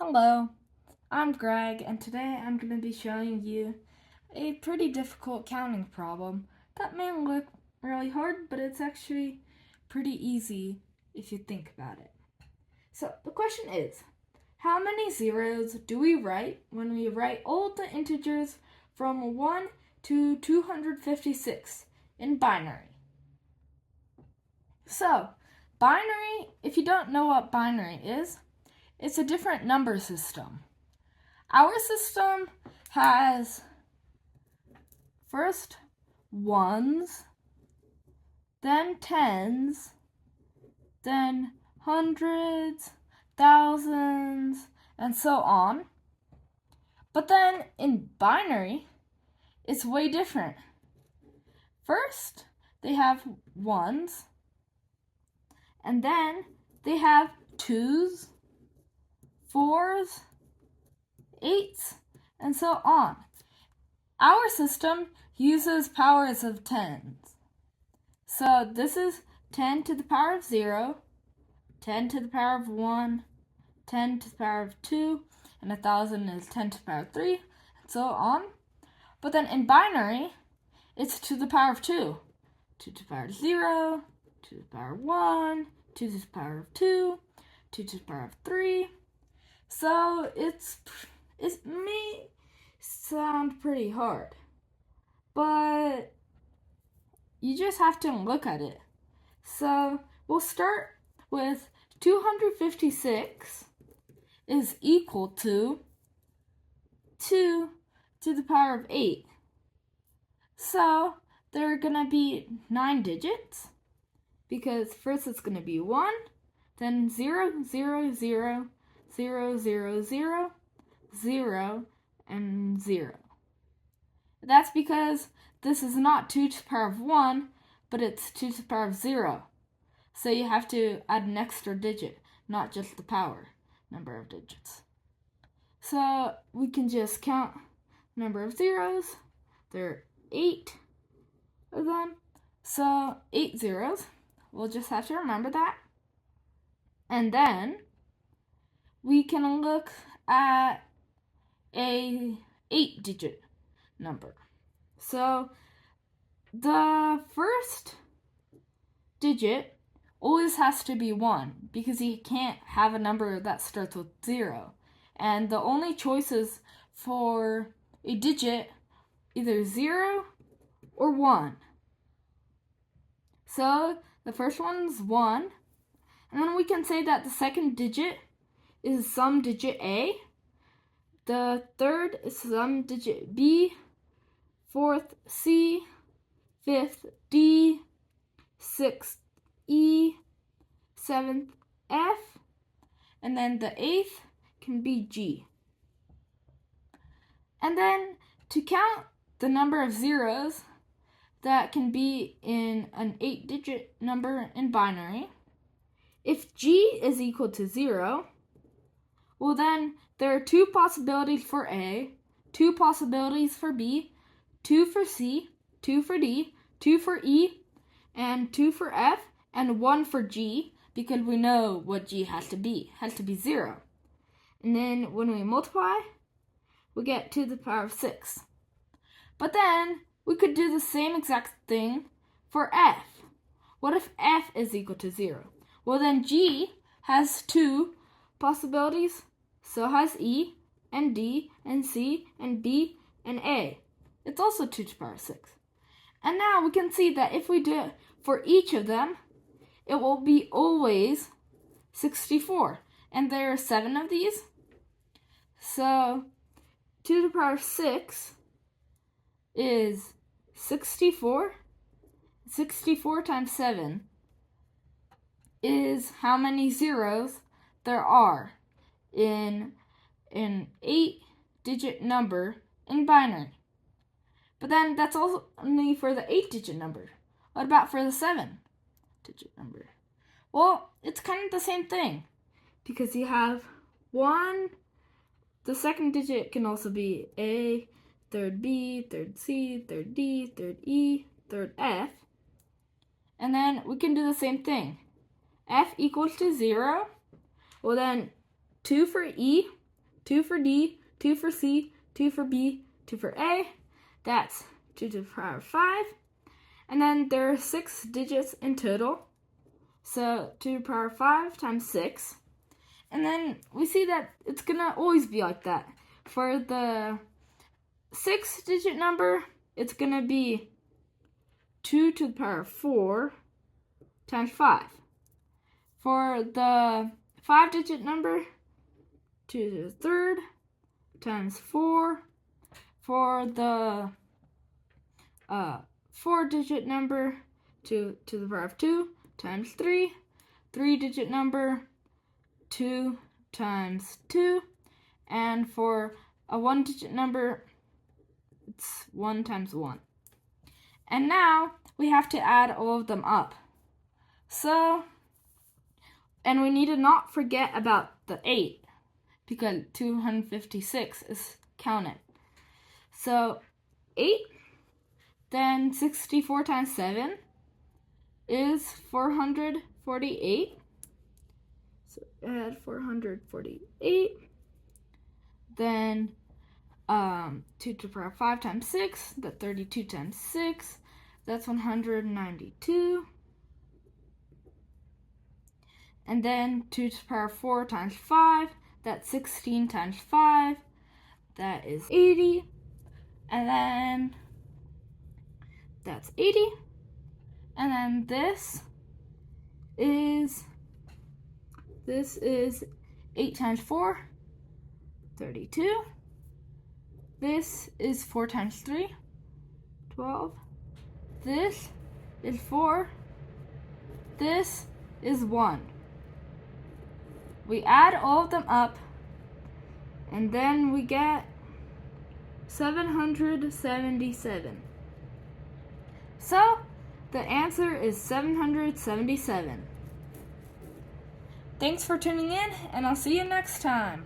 Hello, I'm Greg, and today I'm going to be showing you a pretty difficult counting problem that may look really hard, but it's actually pretty easy if you think about it. So the question is, how many zeros do we write when we write all the integers from 1 to 256 in binary? So, binary, if you don't know what binary is, it's a different number system. Our system has first ones, then tens, then hundreds, thousands, and so on. But then in binary, it's way different. First, they have ones, and then they have twos, fours, eights, and so on. Our system uses powers of tens. So this is 10 to the power of 0, 10 to the power of 1, 10 to the power of 2, and 1,000 is 10 to the power of 3, and so on. But then in binary, it's to the power of 2. 2 to the power of 0, 2 to the power of 1, 2 to the power of 2, 2 to the power of 3. So it may sound pretty hard, but you just have to look at it. So we'll start with 256 is equal to 2 to the power of 8. So there are going to be 9 digits, because first it's going to be 1, then 0, 0, 0, 0, 0, 0, 0, and 0. That's because this is not 2 to the power of 1, but it's 2 to the power of 0. So you have to add an extra digit, not just the power number of digits. So we can just count the number of zeros. There are 8 of them. So 8 zeros. We'll just have to remember that. And then we can look at a 8-digit number. So the first digit always has to be 1, because you can't have a number that starts with 0. And the only choices for a digit, either 0 or 1. So the first one's 1, and then we can say that the second digit is some digit A, the third is some digit B, fourth C, fifth D, sixth E, seventh F, and then the eighth can be G. And then to count the number of zeros that can be in an 8-digit number in binary, if G is equal to 0, well then there are 2 possibilities for A, 2 possibilities for B, 2 for C, 2 for D, 2 for E, and 2 for F, and 1 for G, because we know what G has to be. It has to be 0. And then when we multiply, we get 2 to the power of 6. But then we could do the same exact thing for F. What if F is equal to 0? Well then G has 2 possibilities, so has E, and D, and C, and B, and A. It's also 2 to the power of 6. And now we can see that if we do it for each of them, it will be always 64. And there are 7 of these. So 2 to the power of 6 is 64. 64 times 7 is how many zeros there are in an 8-digit number in binary. But then that's also only for the 8-digit number. What about for the 7-digit number? Well, it's kind of the same thing, because you have 1, the second digit can also be A, third B, third C, third D, third E, third F. And then we can do the same thing. F equals to 0. Well then 2 for E, 2 for D, 2 for C, 2 for B, 2 for A. That's 2 to the power of 5. And then there are 6 digits in total. So 2 to the power of 5 times 6. And then we see that it's going to always be like that. For the 6-digit number, it's going to be 2 to the power of 4 times 5. For the 5-digit number, 2 to the third times 4. For the 4-digit number, 2 to the power of 2 times 3. 3-digit number, 2 times 2. And for a 1-digit number, it's 1 times 1. And now we have to add all of them up. So, and we need to not forget about the 8, because 256 is counted. So 8, then 64 times 7 is 448. So add 448. Then 2 to the power of 5 times 6, that's 32 times 6, that's 192. And then 2 to the power of 4 times 5, that's 16 times 5, that is 80. And then that's 80. And then this is 8 times 4, 32. This is 4 times 3, 12. This is 4. This is 1. We add all of them up, and then we get 777. So, the answer is 777. Thanks for tuning in, and I'll see you next time.